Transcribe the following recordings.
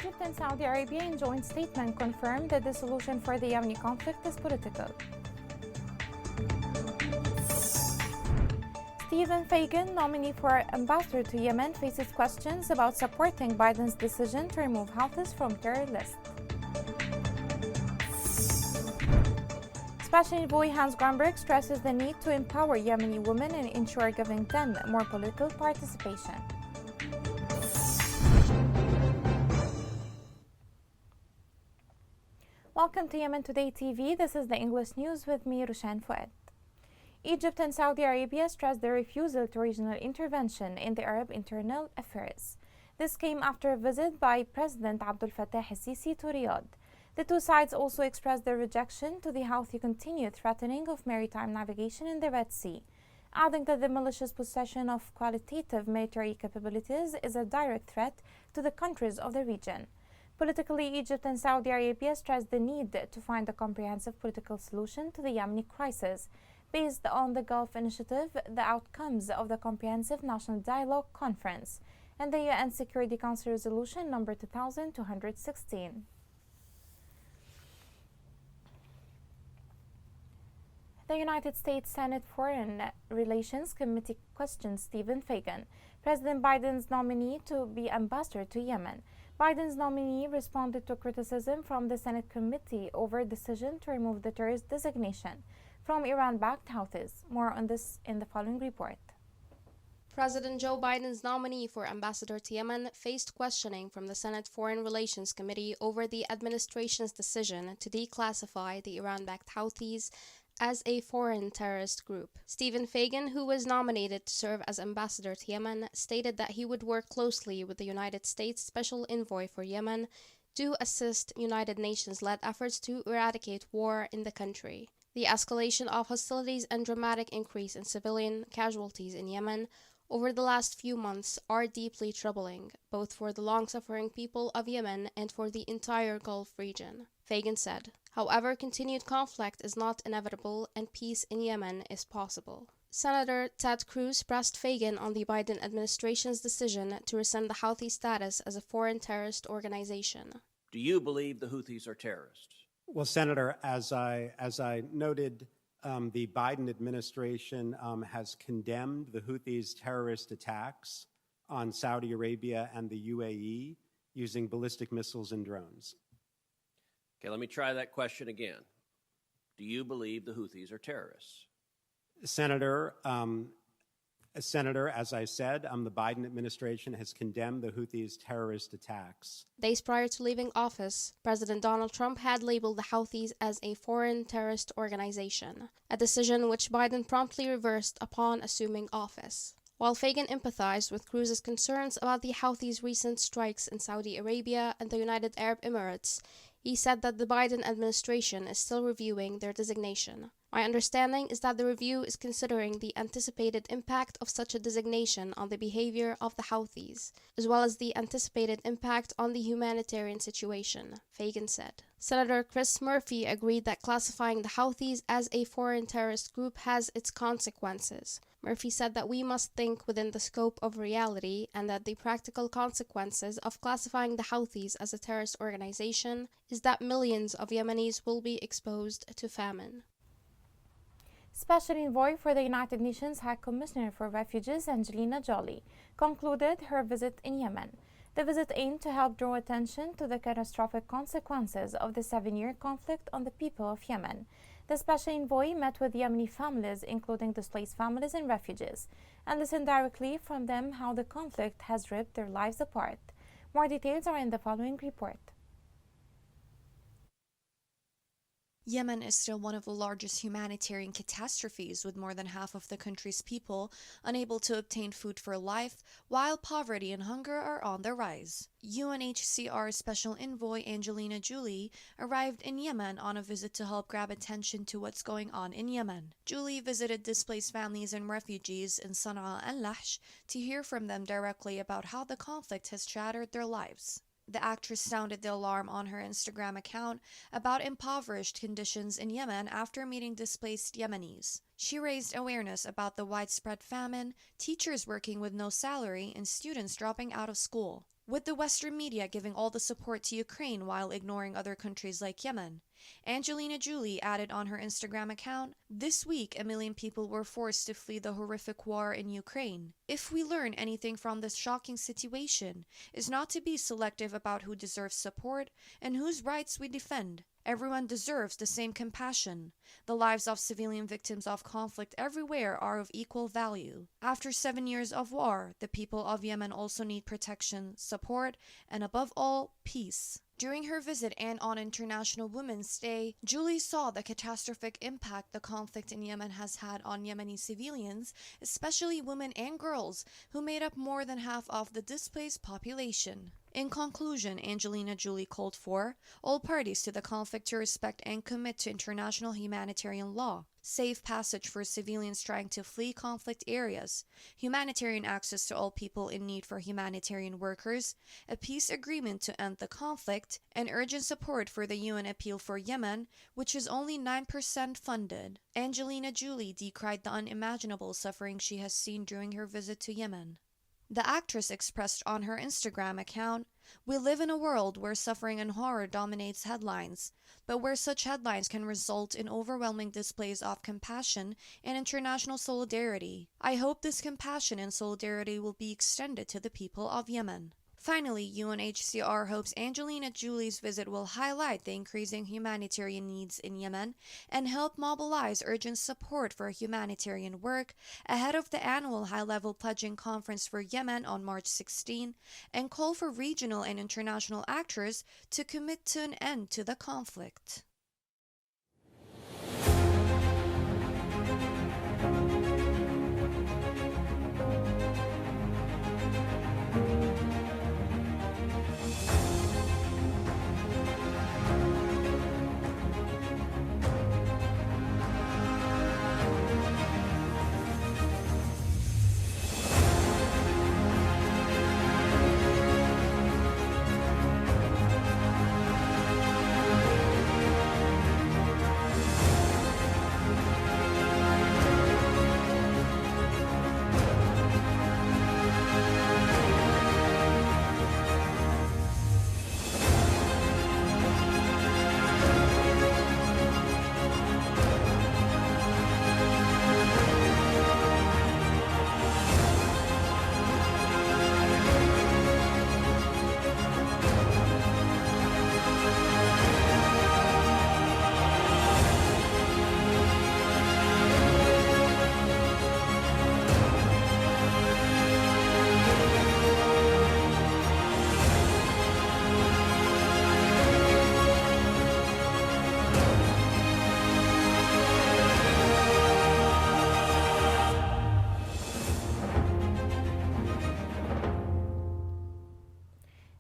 Egypt and Saudi Arabia in joint statement confirmed that the solution for the Yemeni conflict is political. Stephen Fagan, nominee for ambassador to Yemen, faces questions about supporting Biden's decision to remove Houthis from terror list. Special envoy Hans Grunberg stresses the need to empower Yemeni women and ensure giving them more political participation. Welcome to Yemen Today TV. This is the English news with me, Rushan Fuad. Egypt and Saudi Arabia stressed their refusal to regional intervention in the Arab internal affairs. This came after a visit by President Abdel Fattah el-Sisi to Riyadh. The two sides also expressed their rejection to the Houthi continued threatening of maritime navigation in the Red Sea, adding that the malicious possession of qualitative military capabilities is a direct threat to the countries of the region. Politically, Egypt and Saudi Arabia stressed the need to find a comprehensive political solution to the Yemeni crisis based on the Gulf Initiative, the outcomes of the Comprehensive National Dialogue Conference, and the UN Security Council Resolution number 2216. The United States Senate Foreign Relations Committee questioned Stephen Fagan, President Biden's nominee to be ambassador to Yemen. Biden's nominee responded to criticism from the Senate committee over a decision to remove the terrorist designation from Iran-backed Houthis. More on this in the following report. President Joe Biden's nominee for ambassador to Yemen faced questioning from the Senate Foreign Relations Committee over the administration's decision to declassify the Iran-backed Houthis as a foreign terrorist group. Stephen Fagan, who was nominated to serve as ambassador to Yemen, stated that he would work closely with the United States Special Envoy for Yemen to assist United Nations-led efforts to eradicate war in the country. The escalation of hostilities and dramatic increase in civilian casualties in Yemen over the last few months are deeply troubling, both for the long-suffering people of Yemen and for the entire Gulf region, Fagan said. However, continued conflict is not inevitable and peace in Yemen is possible. Senator Ted Cruz pressed Fagan on the Biden administration's decision to rescind the Houthi status as a foreign terrorist organization. Do you believe the Houthis are terrorists? Well, Senator, as I noted, the Biden administration has condemned the Houthis' terrorist attacks on Saudi Arabia and the UAE using ballistic missiles and drones. Okay, let me try that question again. Do you believe the Houthis are terrorists? Senator, as I said, the Biden administration has condemned the Houthis' terrorist attacks. Days prior to leaving office, President Donald Trump had labeled the Houthis as a foreign terrorist organization, a decision which Biden promptly reversed upon assuming office. While Fagan empathized with Cruz's concerns about the Houthis' recent strikes in Saudi Arabia and the United Arab Emirates, he said that the Biden administration is still reviewing their designation. My understanding is that the review is considering the anticipated impact of such a designation on the behavior of the Houthis, as well as the anticipated impact on the humanitarian situation, Fagan said. Senator Chris Murphy agreed that classifying the Houthis as a foreign terrorist group has its consequences. Murphy said that we must think within the scope of reality and that the practical consequences of classifying the Houthis as a terrorist organization is that millions of Yemenis will be exposed to famine. Special Envoy for the United Nations High Commissioner for Refugees, Angelina Jolie, concluded her visit in Yemen. The visit aimed to help draw attention to the catastrophic consequences of the 7-year conflict on the people of Yemen. The Special Envoy met with Yemeni families, including displaced families and refugees, and listened directly from them how the conflict has ripped their lives apart. More details are in the following report. Yemen is still one of the largest humanitarian catastrophes, with more than half of the country's people unable to obtain food for life, while poverty and hunger are on the rise. UNHCR Special Envoy Angelina Jolie arrived in Yemen on a visit to help grab attention to what's going on in Yemen. Jolie visited displaced families and refugees in Sana'a and Lahj to hear from them directly about how the conflict has shattered their lives. The actress sounded the alarm on her Instagram account about impoverished conditions in Yemen after meeting displaced Yemenis. She raised awareness about the widespread famine, teachers working with no salary, and students dropping out of school. with the Western media giving all the support to Ukraine while ignoring other countries like Yemen. Angelina Jolie added on her Instagram account, "This week, 1 million people were forced to flee the horrific war in Ukraine. If we learn anything from this shocking situation, is not to be selective about who deserves support and whose rights we defend. Everyone deserves the same compassion. The lives of civilian victims of conflict everywhere are of equal value. After 7 years of war, the people of Yemen also need protection, support, and above all, peace." During her visit and on International Women's Day, Jolie saw the catastrophic impact the conflict in Yemen has had on Yemeni civilians, especially women and girls, who made up more than half of the displaced population. In conclusion, Angelina Jolie called for all parties to the conflict to respect and commit to international humanitarian law, safe passage for civilians trying to flee conflict areas, humanitarian access to all people in need for humanitarian workers, a peace agreement to end the conflict, and urgent support for the UN appeal for Yemen, which is only 9% funded. Angelina Jolie decried the unimaginable suffering she has seen during her visit to Yemen. The actress expressed on her Instagram account, "We live in a world where suffering and horror dominates headlines, but where such headlines can result in overwhelming displays of compassion and international solidarity. I hope this compassion and solidarity will be extended to the people of Yemen." Finally, UNHCR hopes Angelina Jolie's visit will highlight the increasing humanitarian needs in Yemen and help mobilize urgent support for humanitarian work ahead of the annual high-level pledging conference for Yemen on March 16, and call for regional and international actors to commit to an end to the conflict.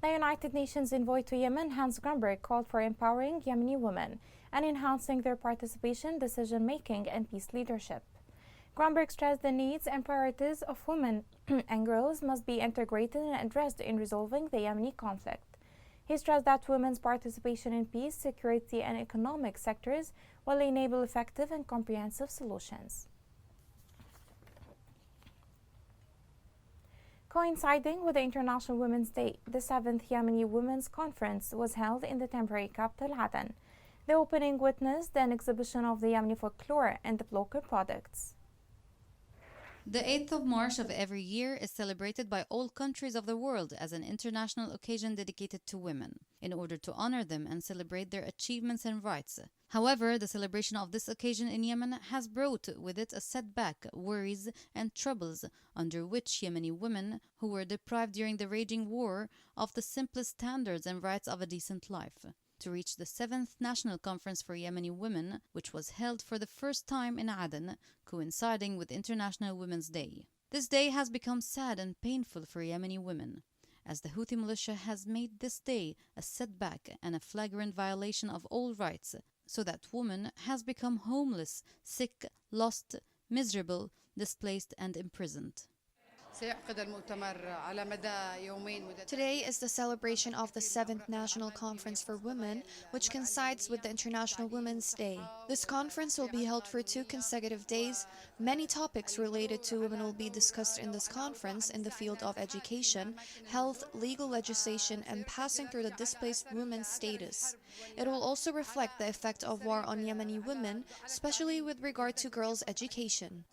The United Nations envoy to Yemen, Hans Grunberg, called for empowering Yemeni women and enhancing their participation, decision-making, and peace leadership. Grunberg stressed the needs and priorities of women and girls must be integrated and addressed in resolving the Yemeni conflict. He stressed that women's participation in peace, security, and economic sectors will enable effective and comprehensive solutions. Coinciding with the International Women's Day, the 7th Yemeni Women's Conference was held in the temporary capital, Aden. The opening witnessed an exhibition of the Yemeni folklore and the local products. The 8th of March of every year is celebrated by all countries of the world as an international occasion dedicated to women, in order to honor them and celebrate their achievements and rights. However, the celebration of this occasion in Yemen has brought with it a setback, worries, and troubles, under which Yemeni women, who were deprived during the raging war of the simplest standards and rights of a decent life. To reach the 7th National Conference for Yemeni Women, which was held for the first time in Aden, coinciding with International Women's Day. This day has become sad and painful for Yemeni women, as the Houthi militia has made this day a setback and a flagrant violation of all rights, so that woman has become homeless, sick, lost, miserable, displaced, and imprisoned. سيعقد المؤتمر على مدى يومين. Today is the celebration of the 7th National Conference for Women, which coincides with the International Women's Day. This conference will be held for 2 consecutive days. Many topics related to women will be discussed in this conference in the field of education, health, legal legislation, and passing through the displaced women's status. It will also reflect the effect of war on Yemeni women, especially with regard to girls' education.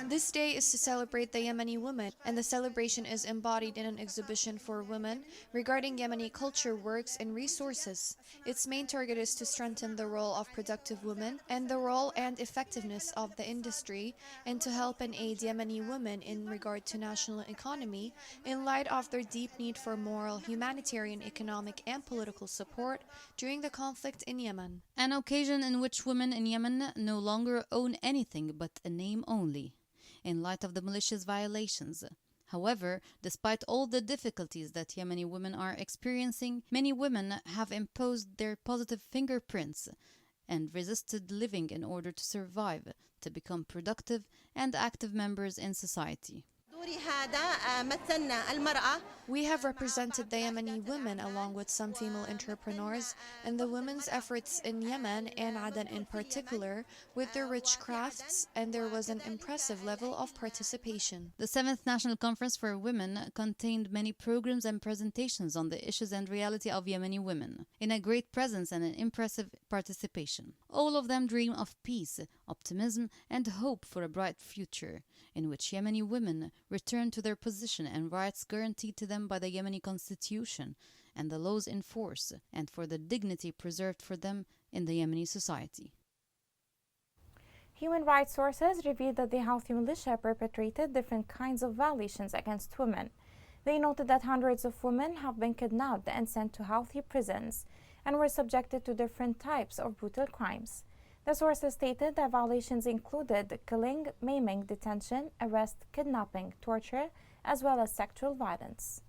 This day is to celebrate the Yemeni women, and the celebration is embodied in an exhibition for women regarding Yemeni culture, works, and resources. Its main target is to strengthen the role of productive women and the role and effectiveness of the industry, and to help and aid Yemeni women in regard to national economy in light of their deep need for moral, humanitarian, economic, and political support during the conflict in Yemen. An occasion in which women in Yemen no longer own anything but a name only, in light of the militia's violations. However, despite all the difficulties that Yemeni women are experiencing, many women have imposed their positive fingerprints and resisted living in order to survive, to become productive and active members in society. We have represented the Yemeni women along with some female entrepreneurs and the women's efforts in Yemen and Aden in particular with their rich crafts, and there was an impressive level of participation. The 7th National Conference for Women contained many programs and presentations on the issues and reality of Yemeni women, in a great presence and an impressive participation. All of them dream of peace, optimism, and hope for a bright future, in which Yemeni women return to their position and rights guaranteed to them by the Yemeni constitution and the laws in force, and for the dignity preserved for them in the Yemeni society. Human rights sources revealed that the Houthi militia perpetrated different kinds of violations against women. They noted that hundreds of women have been kidnapped and sent to Houthi prisons and were subjected to different types of brutal crimes. The sources stated that violations included killing, maiming, detention, arrest, kidnapping, torture, as well as sexual violence.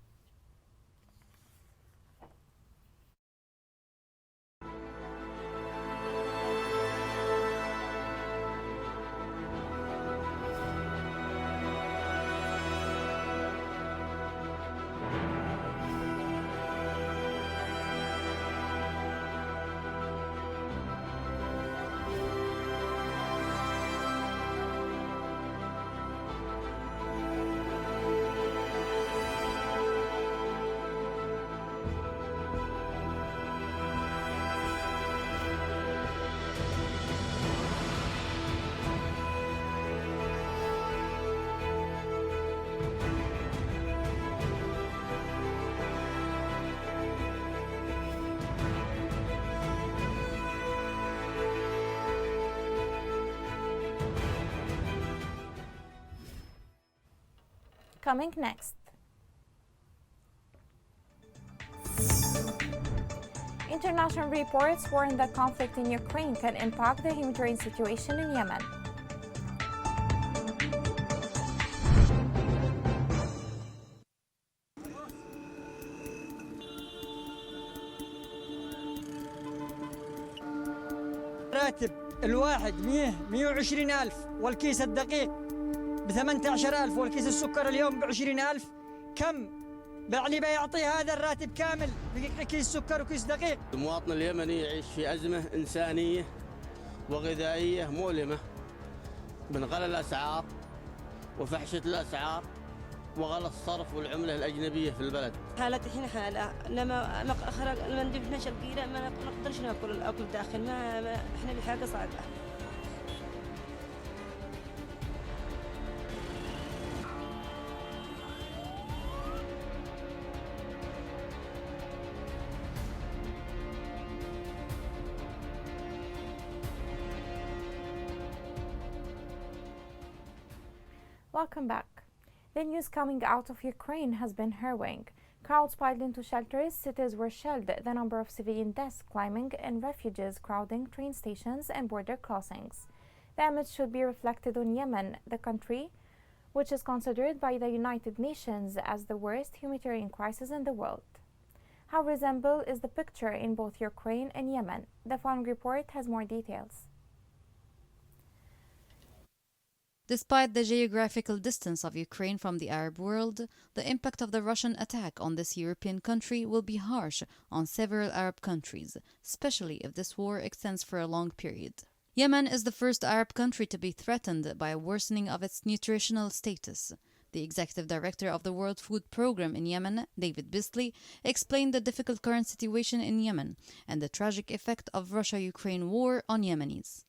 Coming next. International reports warn that conflict in Ukraine can impact the humanitarian situation in Yemen. راتب الواحد 120 ألف، والكيس الدقيق ب18,000، والكيس السكر اليوم ب20,000. كم بعلي بيعطي هذا الراتب كامل بكيس سكر وكيس دقيق؟ المواطن اليمني يعيش في أزمة إنسانية وغذائية مؤلمة من غلاء الأسعار وفحشة الأسعار وغلاء الصرف والعملة الأجنبية في البلد. حالتي الحين حالة لما أخرج لما ندفنا شلقيرة ما نقدرش ناكل الأكل داخل، ما إحنا بحاجة صعبة. Welcome back. The news coming out of Ukraine has been harrowing. Crowds piled into shelters, cities were shelled, the number of civilian deaths climbing, and refugees crowding train stations and border crossings. The image should be reflected on Yemen, the country which is considered by the United Nations as the worst humanitarian crisis in the world. How resemble is the picture in both Ukraine and Yemen? The following report has more details. Despite the geographical distance of Ukraine from the Arab world, the impact of the Russian attack on this European country will be harsh on several Arab countries, especially if this war extends for a long period. Yemen is the first Arab country to be threatened by a worsening of its nutritional status. The executive director of the World Food Programme in Yemen, David Beasley, explained the difficult current situation in Yemen and the tragic effect of Russia-Ukraine war on Yemenis.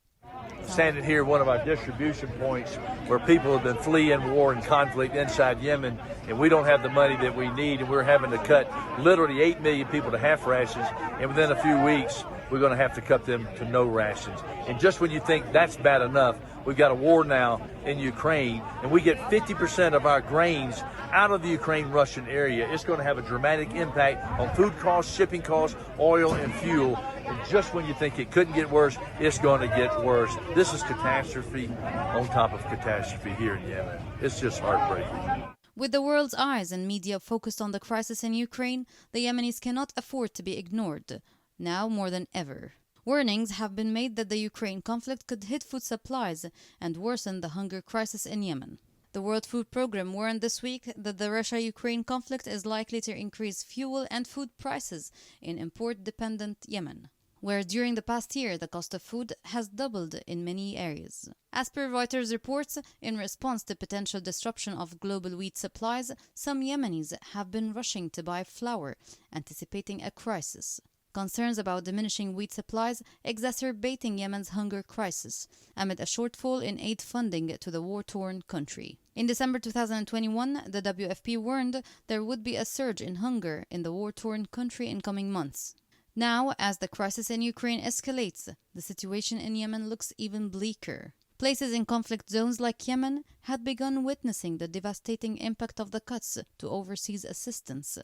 Standing here, one of our distribution points where people have been fleeing war and conflict inside Yemen, and we don't have the money that we need, and we're having to cut literally 8 million people to half rations, and within a few weeks, we're going to have to cut them to no rations. And just when you think that's bad enough, we've got a war now in Ukraine, and we get 50% of our grains out of the Ukraine-Russian area. It's going to have a dramatic impact on food costs, shipping costs, oil, and fuel. And just when you think it couldn't get worse, it's going to get worse. This is catastrophe on top of catastrophe here in Yemen. It's just heartbreaking. With the world's eyes and media focused on the crisis in Ukraine, the Yemenis cannot afford to be ignored, now more than ever. Warnings have been made that the Ukraine conflict could hit food supplies and worsen the hunger crisis in Yemen. The World Food Programme warned this week that the Russia-Ukraine conflict is likely to increase fuel and food prices in import-dependent Yemen, where during the past year the cost of food has doubled in many areas. As per Reuters reports, in response to potential disruption of global wheat supplies, some Yemenis have been rushing to buy flour, anticipating a crisis. Concerns about diminishing wheat supplies exacerbating Yemen's hunger crisis amid a shortfall in aid funding to the war-torn country. In December 2021, the WFP warned there would be a surge in hunger in the war-torn country in coming months. Now, as the crisis in Ukraine escalates, the situation in Yemen looks even bleaker. Places in conflict zones like Yemen had begun witnessing the devastating impact of the cuts to overseas assistance,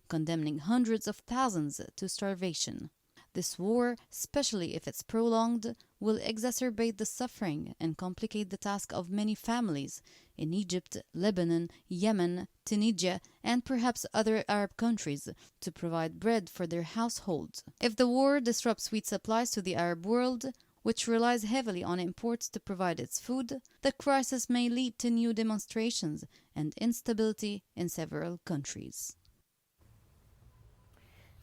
condemning hundreds of thousands to starvation. This war, especially if it's prolonged, will exacerbate the suffering and complicate the task of many families in Egypt, Lebanon, Yemen, Tunisia, and perhaps other Arab countries to provide bread for their households. If the war disrupts wheat supplies to the Arab world, which relies heavily on imports to provide its food, the crisis may lead to new demonstrations and instability in several countries.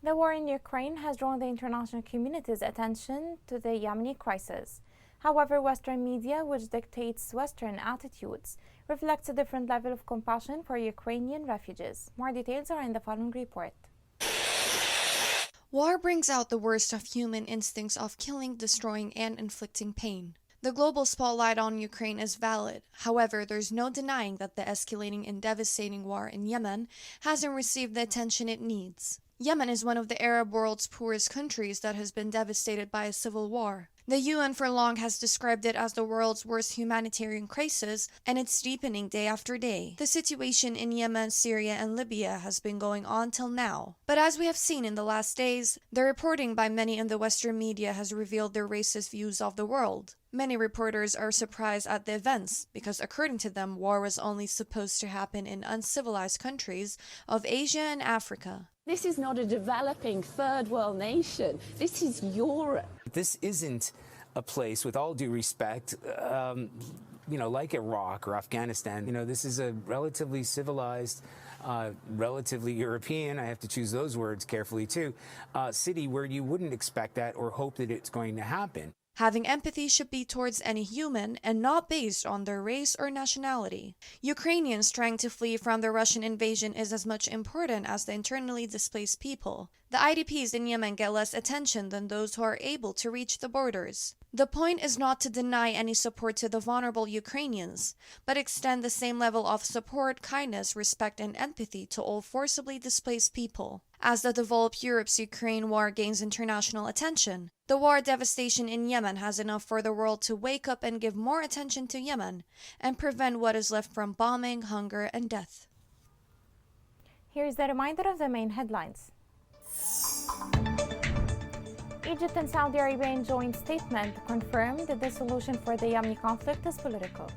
The war in Ukraine has drawn the international community's attention to the Yemeni crisis. However, Western media, which dictates Western attitudes, reflects a different level of compassion for Ukrainian refugees. More details are in the following report. War brings out the worst of human instincts of killing, destroying, and inflicting pain. The global spotlight on Ukraine is valid. However, there's no denying that the escalating and devastating war in Yemen hasn't received the attention it needs. Yemen is one of the Arab world's poorest countries that has been devastated by a civil war. The UN for long has described it as the world's worst humanitarian crisis, and it's deepening day after day. The situation in Yemen, Syria, and Libya has been going on till now. But as we have seen in the last days, the reporting by many in the Western media has revealed their racist views of the world. Many reporters are surprised at the events because, according to them, war was only supposed to happen in uncivilized countries of Asia and Africa. This is not a developing third world nation. This is Europe. This isn't a place, with all due respect, like Iraq or Afghanistan. This is a relatively civilized, relatively European, I have to choose those words carefully too, city where you wouldn't expect that or hope that it's going to happen. Having empathy should be towards any human and not based on their race or nationality. Ukrainians trying to flee from the Russian invasion is as much important as the internally displaced people. The IDPs in Yemen get less attention than those who are able to reach the borders. The point is not to deny any support to the vulnerable Ukrainians, but extend the same level of support, kindness, respect, and empathy to all forcibly displaced people. As the developed Europe's Ukraine war gains international attention, the war devastation in Yemen has enough for the world to wake up and give more attention to Yemen and prevent what is left from bombing, hunger, and death. Here's the reminder of the main headlines. Egypt and Saudi Arabia in joint statement confirmed that the solution for the Yemeni conflict is political.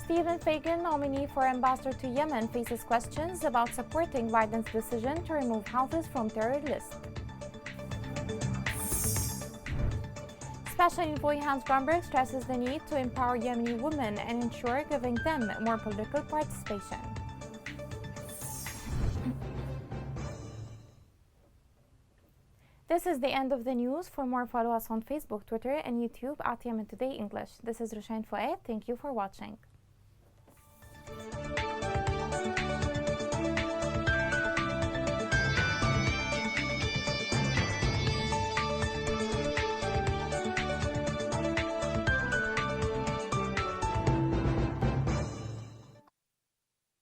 Stephen Fagan, nominee for ambassador to Yemen, faces questions about supporting Biden's decision to remove Houthis from terror list. National envoy Hans Gromberg stresses the need to empower Yemeni women and ensure giving them more political participation. This is the end of the news. For more, follow us on Facebook, Twitter, and YouTube at Yemen Today English. This is Rushain Fouad. Thank you for watching.